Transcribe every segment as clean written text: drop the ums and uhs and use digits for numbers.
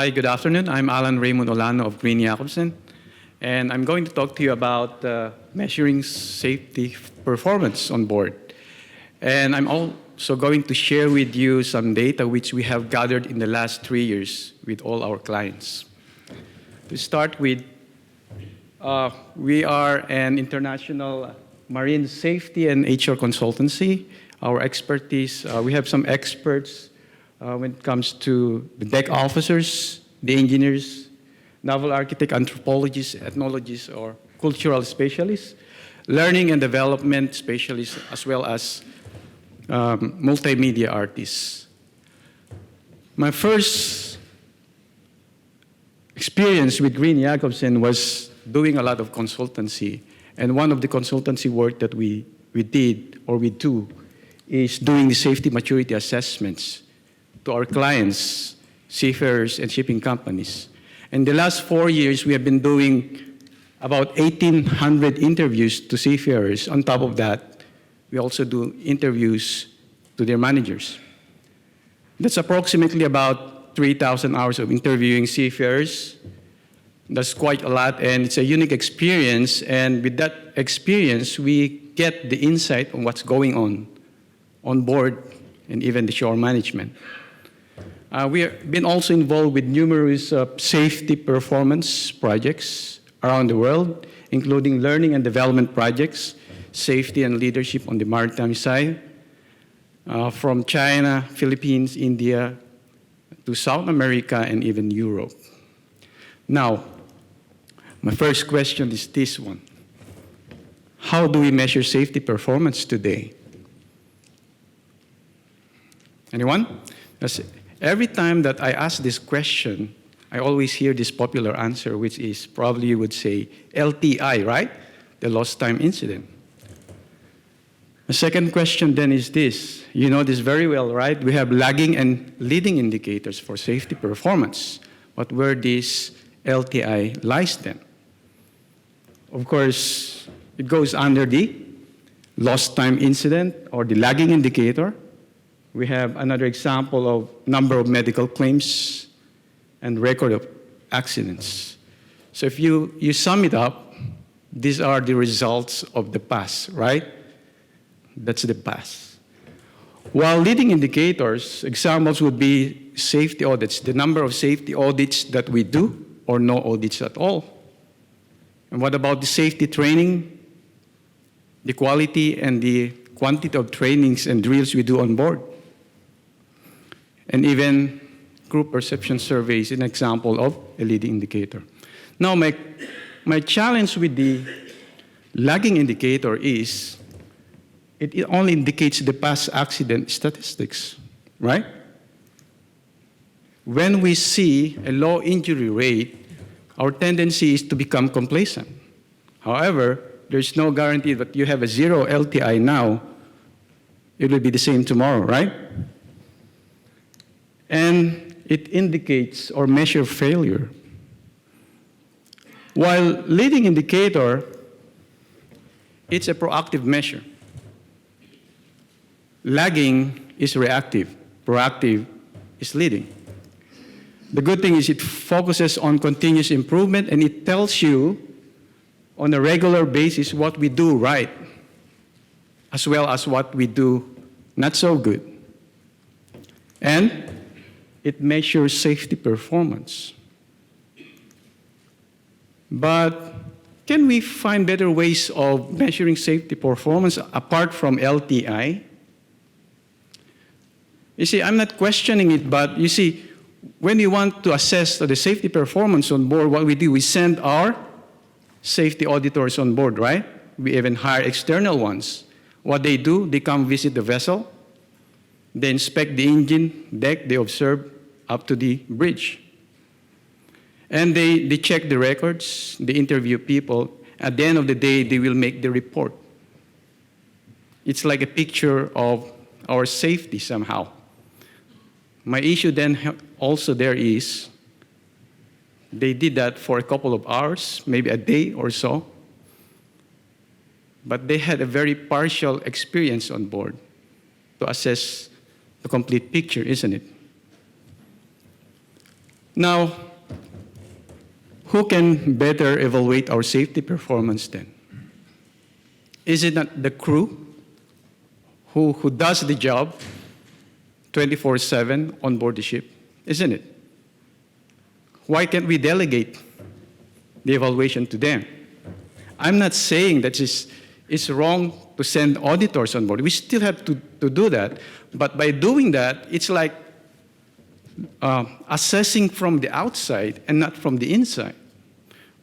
Hi, good afternoon. I'm Allan Raymond Olano of Green Jakobsen, and I'm going to talk to you about measuring safety performance on board. And I'm also going to share with you some data which we have gathered in the last 3 years with all our clients. To start with, we are an international marine safety and HR consultancy. Our expertise, we have some experts when it comes to the deck officers, the engineers, naval architect, anthropologists, ethnologists, or cultural specialists, learning and development specialists, as well as multimedia artists. My first experience with Green Jakobsen was doing a lot of consultancy. And one of the consultancy work that we did or we do is doing the safety maturity assessments to our clients, seafarers, and shipping companies. In the last 4 years, we have been doing about 1,800 interviews to seafarers. On top of that, we also do interviews to their managers. That's approximately about 3,000 hours of interviewing seafarers. That's quite a lot, and it's a unique experience. And with that experience, we get the insight on what's going on board and even the shore management. We have been also involved with numerous safety performance projects around the world, including learning and development projects, safety and leadership on the maritime side, from China, Philippines, India, to South America, and even Europe. Now, my first question is this one. How do we measure safety performance today? Anyone? Every time that I ask this question, I always hear this popular answer, which is probably you would say LTI, right? The lost time incident. The second question then is this. You know this very well, right? We have lagging and leading indicators for safety performance. But where this LTI lies then? Of course, it goes under the lost time incident or the lagging indicator. We have another example of number of medical claims and record of accidents. So if you sum it up, these are the results of the past, right? That's the past. While leading indicators, examples would be safety audits, the number of safety audits that we do or no audits at all. And what about the safety training, the quality and the quantity of trainings and drills we do on board? And even group perception surveys, an example of a leading indicator. Now, my challenge with the lagging indicator is it only indicates the past accident statistics, right? When we see a low injury rate, our tendency is to become complacent. However, there's no guarantee that you have a 0 LTI now, it will be the same tomorrow, right? And it indicates or measures failure. While leading indicator, it's a proactive measure. Lagging is reactive. Proactive is leading. The good thing is it focuses on continuous improvement and it tells you on a regular basis what we do right, as well as what we do not so good. And it measures safety performance. But can we find better ways of measuring safety performance apart from LTI? You see, I'm not questioning it, but you see, when you want to assess the safety performance on board, what we do, we send our safety auditors on board, right? We even hire external ones. What they do, they come visit the vessel, they inspect the engine, deck, they observe up to the bridge. And they check the records, they interview people. At the end of the day, they will make the report. It's like a picture of our safety somehow. My issue then also there is, they did that for a couple of hours, maybe a day or so, but they had a very partial experience on board to assess the complete picture, isn't it? Now, who can better evaluate our safety performance then? Is it not the crew who does the job 24/7 on board the ship? Isn't it? Why can't we delegate the evaluation to them? I'm not saying that it's wrong to send auditors on board. We still have to do that. But by doing that, it's like assessing from the outside and not from the inside.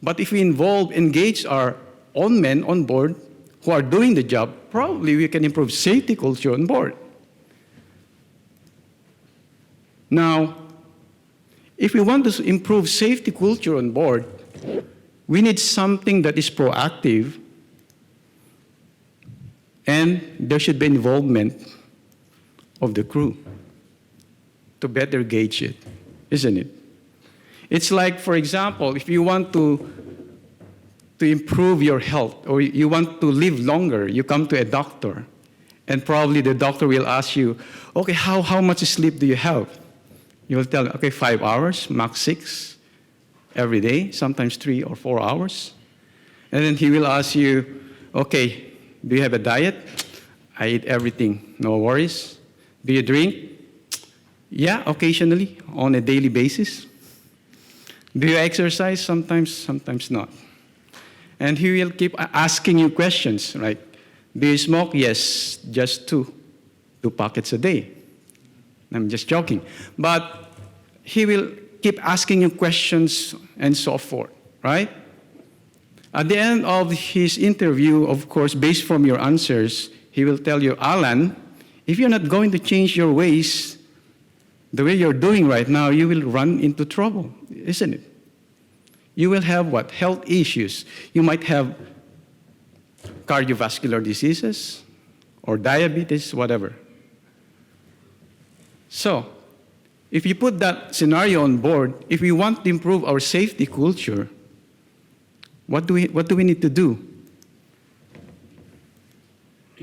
But if we engage our own men on board who are doing the job, probably we can improve safety culture on board. Now, if we want to improve safety culture on board, we need something that is proactive, and there should be involvement of the crew to better gauge it, isn't it? It's like, for example, if you want to improve your health or you want to live longer, you come to a doctor, and probably the doctor will ask you, okay, how much sleep do you have? You will tell, okay, 5 hours, max 6 every day, sometimes 3 or 4 hours. And then he will ask you, okay, do you have a diet? I eat everything, no worries. Do you drink? Yeah, occasionally, on a daily basis. Do you exercise? Sometimes, sometimes not. And he will keep asking you questions, like, do you smoke? Yes, just 2 packets a day. I'm just joking. But he will keep asking you questions and so forth, right? At the end of his interview, of course, based from your answers, he will tell you, Allan, if you're not going to change your ways the way you're doing right now, you will run into trouble, isn't it? You will have what? Health issues. You might have cardiovascular diseases or diabetes, whatever. So, if you put that scenario on board, if we want to improve our safety culture, what do we need to do?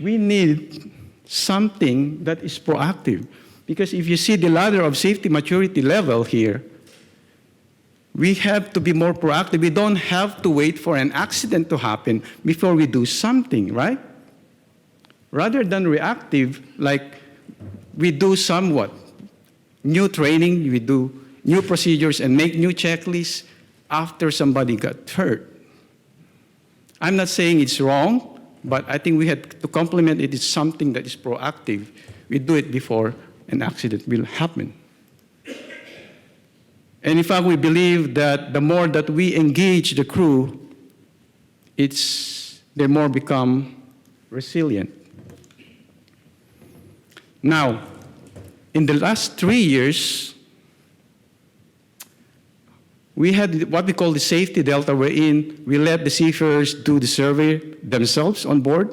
We need something that is proactive. Because if you see the ladder of safety maturity level here, we have to be more proactive. We don't have to wait for an accident to happen before we do something, right? Rather than reactive, like we do somewhat new training, we do new procedures and make new checklists after somebody got hurt. I'm not saying it's wrong, but I think we have to complement it. It's something that is proactive. We do it before an accident will happen. And in fact, we believe that the more that we engage the crew, they more become resilient. Now, in the last 3 years, we had what we call the safety delta, wherein we let the seafarers do the survey themselves on board.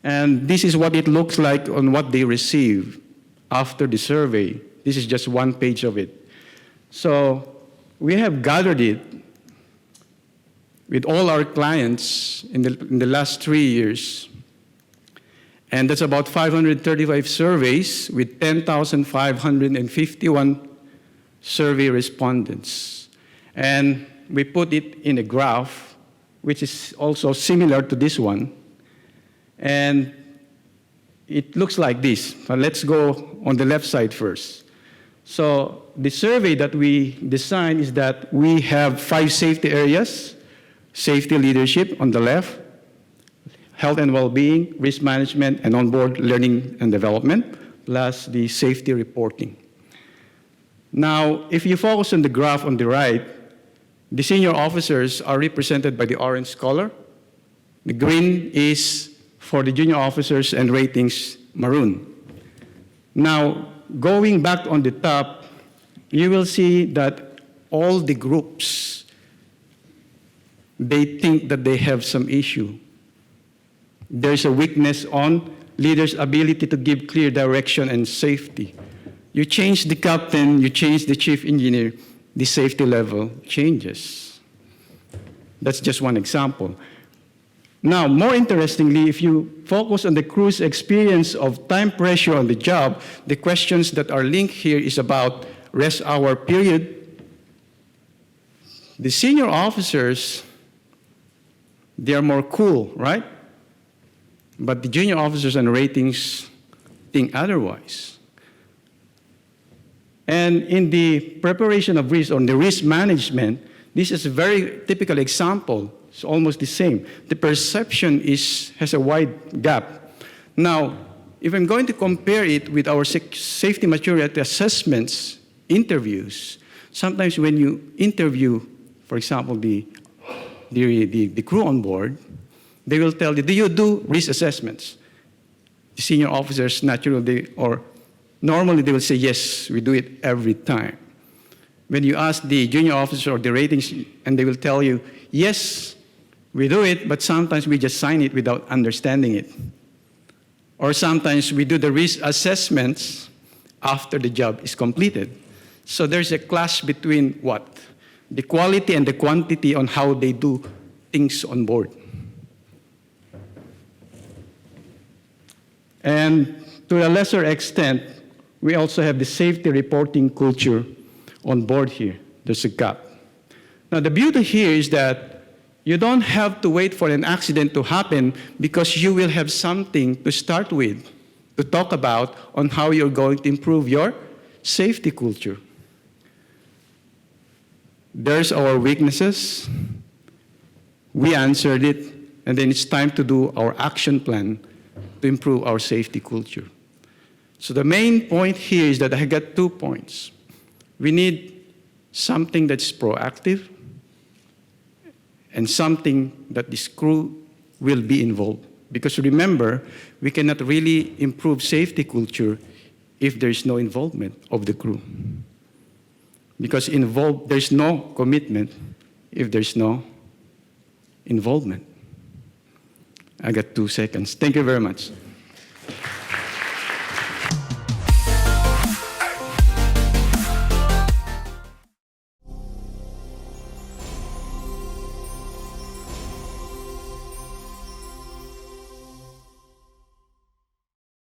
And this is what it looks like on what they receive after the survey. This is just one page of it. So we have gathered it with all our clients in the last 3 years. And that's about 535 surveys with 10,551 survey respondents. And we put it in a graph, which is also similar to this one. And it looks like this. But let's go on the left side first. So the survey that we designed is that we have 5 safety areas: safety leadership on the left, health and well-being, risk management, and onboard learning and development, plus the safety reporting. Now, if you focus on the graph on the right, the senior officers are represented by the orange color. The green is for the junior officers and ratings maroon. Now, going back on the top, you will see that all the groups, they think that they have some issue. There's a weakness on leaders' ability to give clear direction and safety. You change the captain, you change the chief engineer, the safety level changes. That's just one example. Now, more interestingly, if you focus on the crew's experience of time pressure on the job, the questions that are linked here is about rest hour period, The senior officers, they are more cool, right? But the junior officers and ratings think otherwise. And in the preparation of risk, or the risk management, this is a very typical example. It's almost the same. The perception has a wide gap. Now, if I'm going to compare it with our safety maturity assessments, interviews, sometimes when you interview, for example, the crew on board, they will tell you, do you do risk assessments? The senior officers, normally they will say, yes, we do it every time. When you ask the junior officer or the ratings, and they will tell you, yes, we do it, but sometimes we just sign it without understanding it. Or sometimes we do the risk assessments after the job is completed. So there's a clash between what? The quality and the quantity on how they do things on board. And to a lesser extent, we also have the safety reporting culture on board here. There's a gap. Now, the beauty here is that you don't have to wait for an accident to happen, because you will have something to start with, to talk about on how you're going to improve your safety culture. There's our weaknesses. We answered it, and then it's time to do our action plan to improve our safety culture. So the main point here is that I got 2 points. We need something that's proactive and something that this crew will be involved. Because remember, we cannot really improve safety culture if there's no involvement of the crew. Because there's no commitment if there's no involvement. I got 2 seconds. Thank you very much.